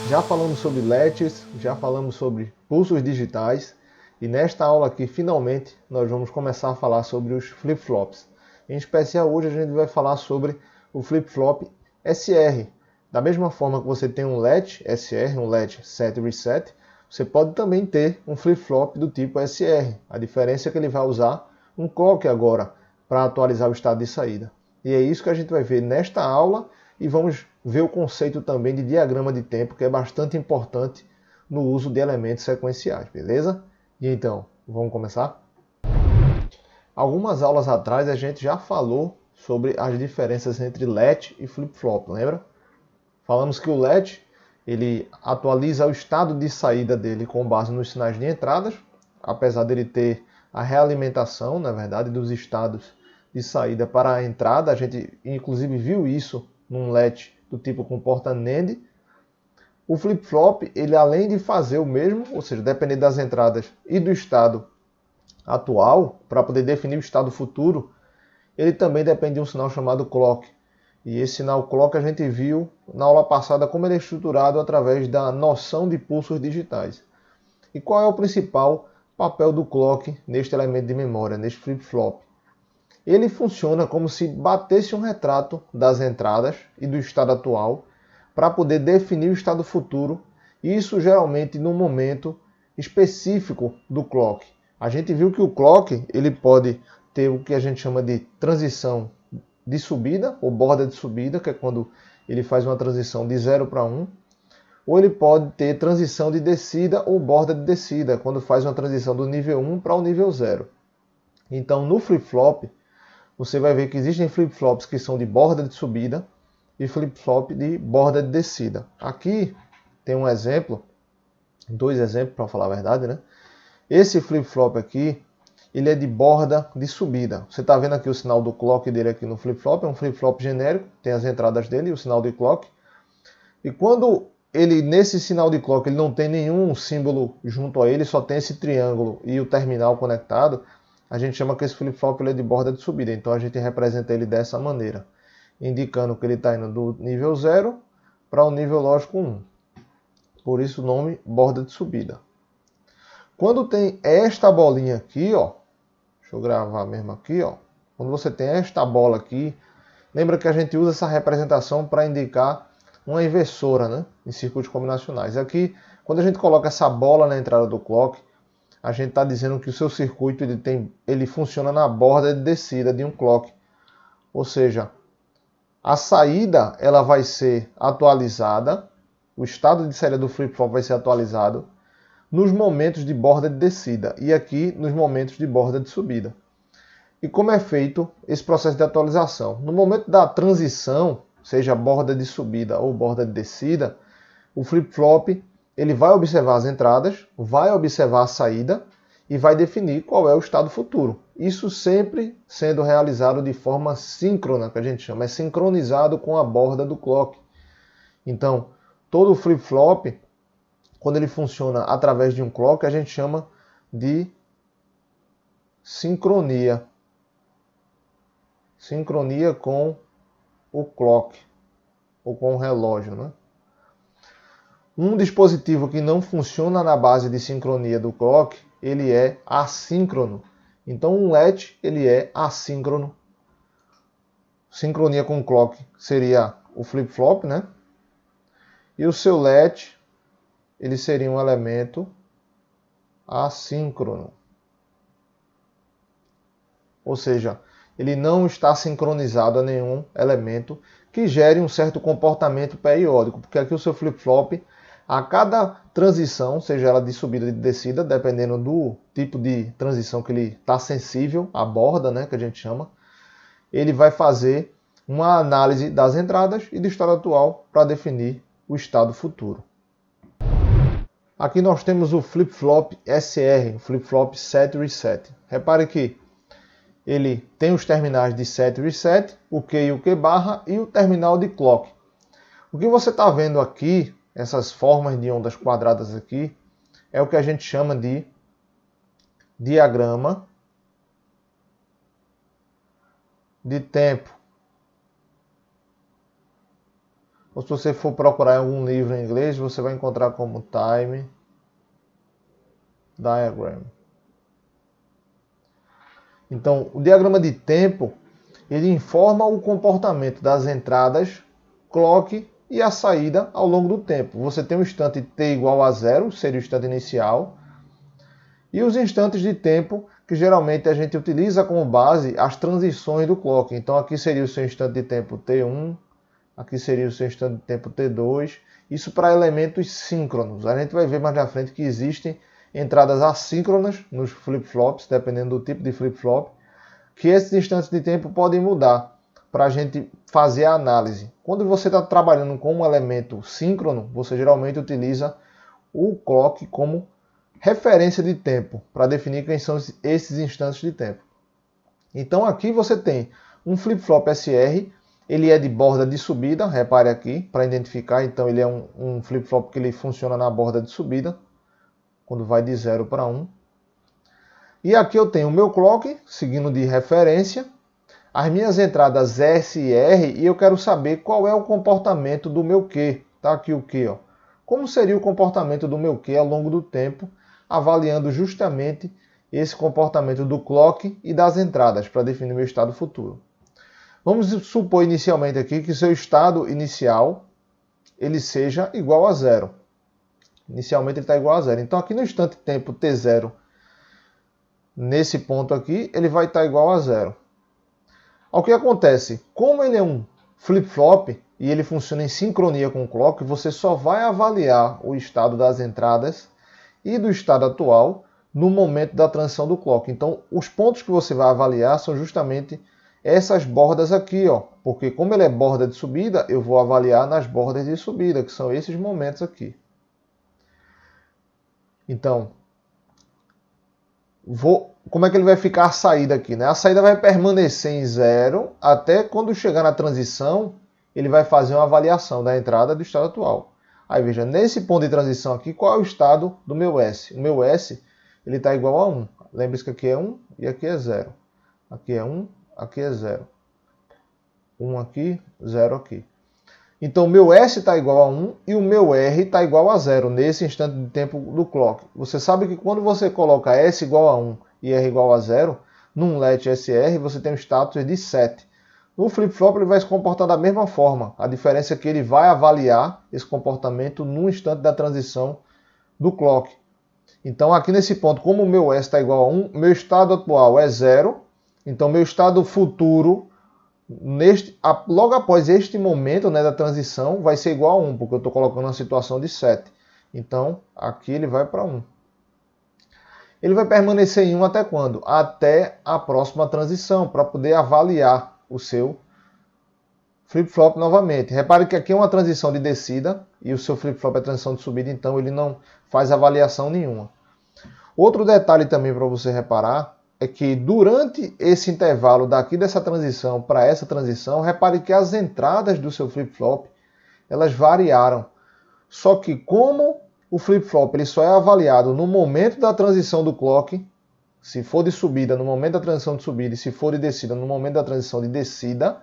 Já falamos sobre LEDs, já falamos sobre pulsos digitais e nesta aula aqui, finalmente, nós vamos começar a falar sobre os flip-flops. Em especial, hoje a gente vai falar sobre o flip-flop SR. Da mesma forma que você tem um LED SR, um LED Set Reset, você pode também ter um flip-flop do tipo SR. A diferença é que ele vai usar um clock agora para atualizar o estado de saída. E é isso que a gente vai ver nesta aula e vamos ver o conceito também de diagrama de tempo, que é bastante importante no uso de elementos sequenciais, beleza? E então, vamos começar? Algumas aulas atrás a gente já falou sobre as diferenças entre LED e flip-flop, lembra? Falamos que o LED ele atualiza o estado de saída dele com base nos sinais de entradas, apesar dele ter a realimentação, na verdade, dos estados de saída para a entrada. A gente inclusive viu isso num LED do tipo com porta NAND. O flip-flop, ele além de fazer o mesmo, ou seja, depender das entradas e do estado atual, para poder definir o estado futuro, ele também depende de um sinal chamado clock. E esse sinal clock a gente viu na aula passada como ele é estruturado através da noção de pulsos digitais. E qual é o principal papel do clock neste elemento de memória, neste flip-flop? Ele funciona como se batesse um retrato das entradas e do estado atual para poder definir o estado futuro, e isso geralmente num momento específico do clock. A gente viu que o clock ele pode ter o que a gente chama de transição de subida, ou borda de subida, que é quando ele faz uma transição de 0 para 1, ou ele pode ter transição de descida ou borda de descida, quando faz uma transição do nível 1 para o nível 0. Então, no flip-flop, você vai ver que existem flip-flops que são de borda de subida e flip-flop de borda de descida. Aqui tem um exemplo, dois exemplos para falar a verdade, né? Esse flip-flop aqui, ele é de borda de subida. Você está vendo aqui o sinal do clock dele aqui no flip-flop, é um flip-flop genérico, tem as entradas dele e o sinal de clock. E quando ele, nesse sinal de clock, ele não tem nenhum símbolo junto a ele, só tem esse triângulo e o terminal conectado, a gente chama que esse flip-flop é de borda de subida. Então a gente representa ele dessa maneira, indicando que ele está indo do nível 0 para o nível lógico 1. Por isso o nome borda de subida. Quando tem esta bolinha aqui, ó, deixa eu gravar mesmo aqui, ó. Quando você tem esta bola aqui, lembra que a gente usa essa representação para indicar uma inversora, né, em circuitos combinacionais. Aqui, quando a gente coloca essa bola na entrada do clock, a gente está dizendo que o seu circuito ele funciona na borda de descida de um clock. Ou seja, a saída ela vai ser atualizada, o estado de saída do flip-flop vai ser atualizado nos momentos de borda de descida e aqui nos momentos de borda de subida. E como é feito esse processo de atualização? No momento da transição, seja borda de subida ou borda de descida, o flip-flop ele vai observar as entradas, vai observar a saída e vai definir qual é o estado futuro. Isso sempre sendo realizado de forma síncrona, que a gente chama, é sincronizado com a borda do clock. Então, todo flip-flop, quando ele funciona através de um clock, a gente chama de sincronia. Sincronia com o clock, ou com o relógio, né? Um dispositivo que não funciona na base de sincronia do clock, ele é assíncrono. Então um LED ele é assíncrono. Sincronia com o clock seria o flip-flop, né? E o seu LED ele seria um elemento assíncrono. Ou seja, ele não está sincronizado a nenhum elemento que gere um certo comportamento periódico, porque aqui o seu flip-flop, a cada transição, seja ela de subida ou de descida, dependendo do tipo de transição que ele está sensível, a borda, né, que a gente chama, ele vai fazer uma análise das entradas e do estado atual para definir o estado futuro. Aqui nós temos o flip-flop SR, o flip-flop Set Reset. Repare que ele tem os terminais de Set Reset, o Q e o Q barra e o terminal de clock. O que você está vendo aqui, essas formas de ondas quadradas aqui, é o que a gente chama de diagrama de tempo. ou se você for procurar em algum livro em inglês, você vai encontrar como Time Diagram. Então, o diagrama de tempo, ele informa o comportamento das entradas, clock e a saída ao longo do tempo. Você tem um instante t igual a 0, seria o instante inicial, e os instantes de tempo, que geralmente a gente utiliza como base as transições do clock. Então aqui seria o seu instante de tempo T1, aqui seria o seu instante de tempo T2, isso para elementos síncronos. A gente vai ver mais na frente que existem entradas assíncronas nos flip-flops, dependendo do tipo de flip-flop, que esses instantes de tempo podem mudar para a gente fazer a análise. Quando você está trabalhando com um elemento síncrono, você geralmente utiliza o clock como referência de tempo para definir quem são esses instantes de tempo. Então aqui você tem um flip-flop SR, ele é de borda de subida, repare aqui, para identificar, então ele é um flip-flop que ele funciona na borda de subida, quando vai de 0 para 1. E aqui eu tenho o meu clock, seguindo de referência, as minhas entradas S e R, e eu quero saber qual é o comportamento do meu Q. Tá aqui o Q, ó. Como seria o comportamento do meu Q ao longo do tempo, avaliando justamente esse comportamento do clock e das entradas para definir meu estado futuro. Vamos supor inicialmente aqui que seu estado inicial ele seja igual a 0. Inicialmente ele está igual a 0. Então aqui no instante tempo T0, nesse ponto aqui, ele vai estar igual a 0. O que acontece? Como ele é um flip-flop e ele funciona em sincronia com o clock, você só vai avaliar o estado das entradas e do estado atual no momento da transição do clock. Então, os pontos que você vai avaliar são justamente essas bordas aqui, ó, porque como ele é borda de subida, eu vou avaliar nas bordas de subida, que são esses momentos aqui. Então, como é que ele vai ficar a saída aqui, né? A saída vai permanecer em 0 até quando chegar na transição, ele vai fazer uma avaliação da entrada do estado atual. Aí veja, nesse ponto de transição aqui, qual é o estado do meu S? O meu S ele está igual a 1. Lembre-se que aqui é 1 e aqui é 0. Aqui é 1, aqui é 0. 1 aqui, 0 aqui. Então o meu S está igual a 1 e o meu R está igual a 0 nesse instante de tempo do clock. Você sabe que quando você coloca S igual a 1 e R igual a 0, num let SR você tem um status de 7. No flip-flop ele vai se comportar da mesma forma. A diferença é que ele vai avaliar esse comportamento no instante da transição do clock. Então aqui nesse ponto, como o meu S está igual a 1, meu estado atual é 0. Então meu estado futuro, logo após este momento, né, da transição, vai ser igual a 1, porque eu estou colocando uma situação de 7. Então aqui ele vai para 1. Ele vai permanecer em 1 até quando? Até a próxima transição, para poder avaliar o seu flip-flop novamente. Repare que aqui é uma transição de descida e o seu flip-flop é transição de subida, então ele não faz avaliação nenhuma. Outro detalhe também para você reparar é que durante esse intervalo daqui dessa transição para essa transição, repare que as entradas do seu flip-flop elas variaram. Só que como o flip-flop ele só é avaliado no momento da transição do clock, se for de subida, no momento da transição de subida, e se for de descida, no momento da transição de descida,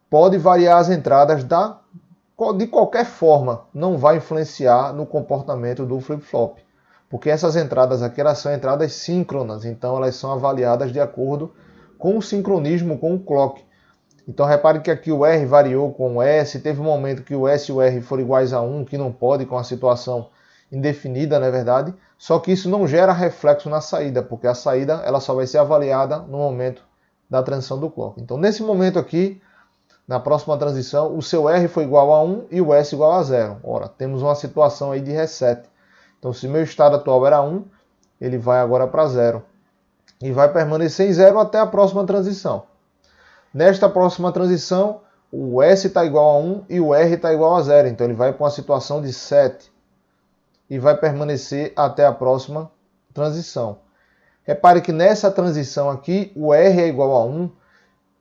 pode variar as entradas de qualquer forma, não vai influenciar no comportamento do flip-flop. Porque essas entradas aqui elas são entradas síncronas, então elas são avaliadas de acordo com o sincronismo com o clock. Então repare que aqui o R variou com o S, teve um momento que o S e o R foram iguais a 1, que não pode com a situação indefinida, não é verdade? Só que isso não gera reflexo na saída, porque a saída ela só vai ser avaliada no momento da transição do clock. Então nesse momento aqui, na próxima transição, o seu R foi igual a 1 e o S igual a 0. Ora, temos uma situação aí de reset. Então se meu estado atual era 1, ele vai agora para 0. E vai permanecer em 0 até a próxima transição. Nesta próxima transição, o S está igual a 1 e o R está igual a 0. Então ele vai para uma situação de 7 e vai permanecer até a próxima transição. Repare que nessa transição aqui, o R é igual a 1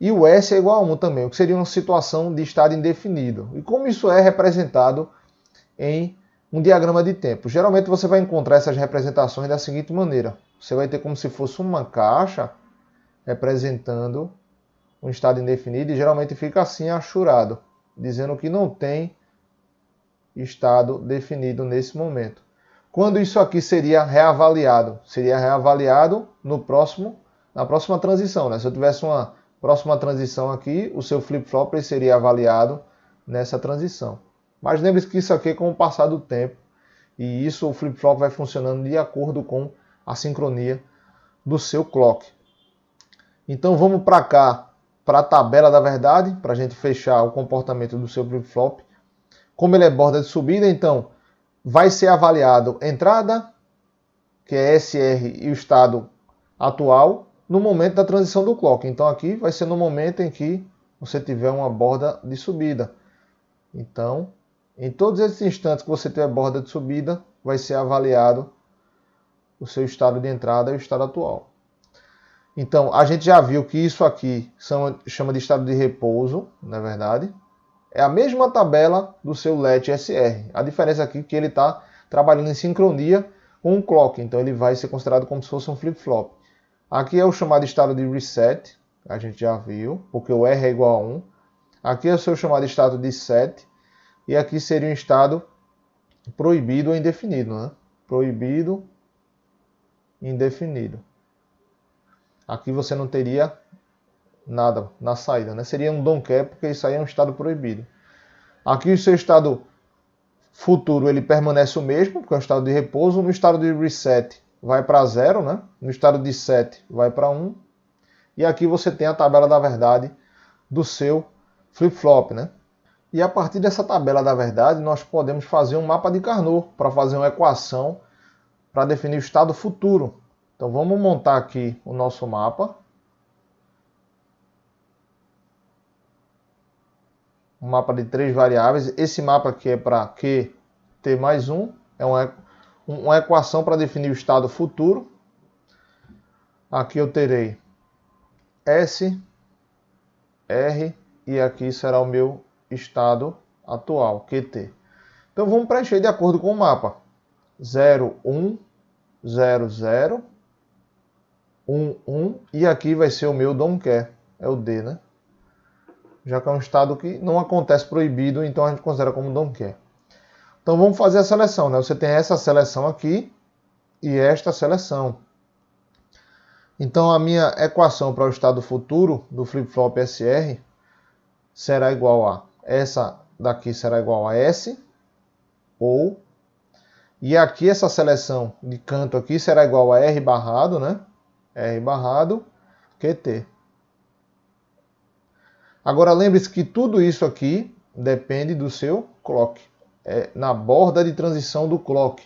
e o S é igual a 1 também, o que seria uma situação de estado indefinido. E como isso é representado em um diagrama de tempo? Geralmente você vai encontrar essas representações da seguinte maneira. Você vai ter como se fosse uma caixa representando um estado indefinido e geralmente fica assim achurado. dizendo que não tem estado definido nesse momento. Quando isso aqui seria reavaliado? Seria reavaliado na próxima transição, né? Se eu tivesse uma próxima transição aqui, o seu flip-flop seria avaliado nessa transição. Mas lembre-se que isso aqui é com o passar do tempo, e isso o flip-flop vai funcionando de acordo com a sincronia do seu clock. Então vamos para cá, para a tabela da verdade, para a gente fechar o comportamento do seu flip-flop. Como ele é borda de subida, então vai ser avaliado entrada, que é SR, e o estado atual, no momento da transição do clock. Então aqui vai ser no momento em que você tiver uma borda de subida. Então, em todos esses instantes que você tiver borda de subida, vai ser avaliado o seu estado de entrada e o estado atual. Então, a gente já viu que isso aqui chama de estado de repouso, na verdade. É a mesma tabela do seu LET SR. A diferença aqui é que ele está trabalhando em sincronia com o clock. Então ele vai ser considerado como se fosse um flip-flop. Aqui é o chamado estado de reset. A gente já viu, porque o R é igual a 1. Aqui é o seu chamado estado de set. E aqui seria um estado proibido ou indefinido, né? Proibido, indefinido. Aqui você não teria nada na saída, né? Seria um don't care, porque isso aí é um estado proibido. Aqui o seu estado futuro ele permanece o mesmo, porque é um estado de repouso. No estado de reset vai para 0, né? No estado de set vai para 1. E aqui você tem a tabela da verdade do seu flip-flop, né? E a partir dessa tabela da verdade, nós podemos fazer um mapa de Carnot para fazer uma equação para definir o estado futuro. Então vamos montar aqui o nosso mapa. Um mapa de 3 variáveis. Esse mapa aqui é para Q t mais 1. É uma equação para definir o estado futuro. Aqui eu terei S, R e aqui será o meu estado atual, QT. Então vamos preencher de acordo com o mapa. 0, 1, 0, 0, 1, 1 e aqui vai ser o meu don't care, é o D, né? Já que é um estado que não acontece proibido, então a gente considera como don't care. Então vamos fazer a seleção, né? Você tem essa seleção aqui e esta seleção. Então a minha equação para o estado futuro do flip-flop SR será igual a, essa daqui será igual a S, ou, e aqui essa seleção de canto aqui será igual a R barrado, né? R barrado, QT. Agora lembre-se que tudo isso aqui depende do seu clock. É na borda de transição do clock.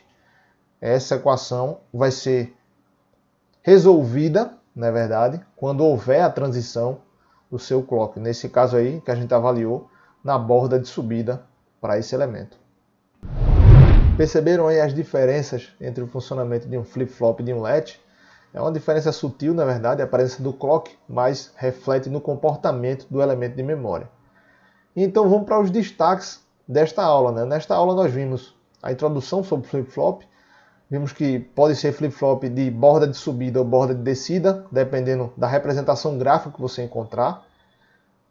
Essa equação vai ser resolvida, na verdade, quando houver a transição do seu clock. Nesse caso aí, que a gente avaliou, na borda de subida para esse elemento. Perceberam aí as diferenças entre o funcionamento de um flip-flop e de um latch? É uma diferença sutil, na verdade, a presença do clock, mas reflete no comportamento do elemento de memória. Então vamos para os destaques desta aula, né? Nesta aula nós vimos a introdução sobre flip-flop, vimos que pode ser flip-flop de borda de subida ou borda de descida, dependendo da representação gráfica que você encontrar.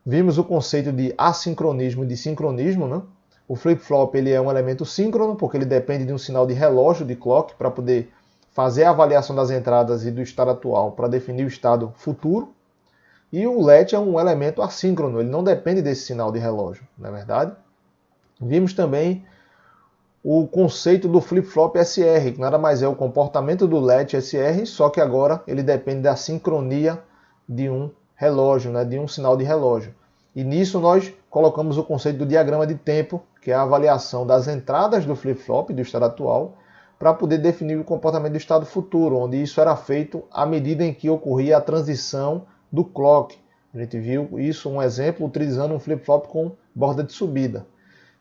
Vimos o conceito de assincronismo e de sincronismo, né? O flip-flop ele é um elemento síncrono, porque ele depende de um sinal de relógio, de clock, para poder fazer a avaliação das entradas e do estado atual para definir o estado futuro. E o latch é um elemento assíncrono, ele não depende desse sinal de relógio, não é verdade? Vimos também o conceito do flip-flop SR, que nada mais é o comportamento do latch SR, só que agora ele depende da sincronia de um relógio, né, de um sinal de relógio. E nisso nós colocamos o conceito do diagrama de tempo, que é a avaliação das entradas do flip-flop, do estado atual, para poder definir o comportamento do estado futuro, onde isso era feito à medida em que ocorria a transição do clock. A gente viu isso, um exemplo, utilizando um flip-flop com borda de subida.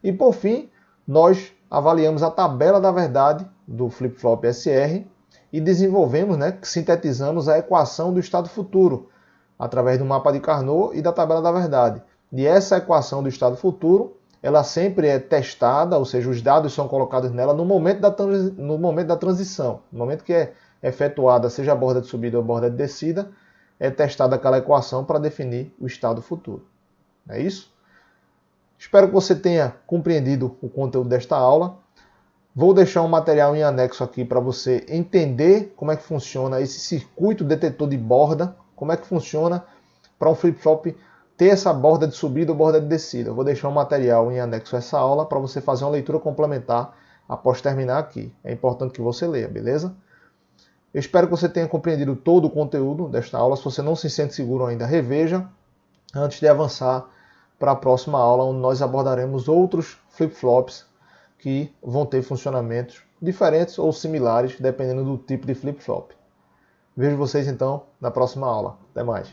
E por fim, nós avaliamos a tabela da verdade do flip-flop SR e desenvolvemos, né, sintetizamos a equação do estado futuro, através do mapa de Carnot e da tabela da verdade. E essa equação do estado futuro, ela sempre é testada, ou seja, os dados são colocados nela no momento da transição. No momento que é efetuada, seja a borda de subida ou a borda de descida, é testada aquela equação para definir o estado futuro. É isso? Espero que você tenha compreendido o conteúdo desta aula. Vou deixar um material em anexo aqui para você entender como é que funciona esse circuito detetor de borda, como é que funciona para um flip-flop ter essa borda de subida ou borda de descida. Eu vou deixar um material em anexo a essa aula para você fazer uma leitura complementar após terminar aqui. É importante que você leia, beleza? Eu espero que você tenha compreendido todo o conteúdo desta aula. Se você não se sente seguro ainda, reveja antes de avançar para a próxima aula, onde nós abordaremos outros flip-flops que vão ter funcionamentos diferentes ou similares, dependendo do tipo de flip-flop. Vejo vocês então na próxima aula. Até mais.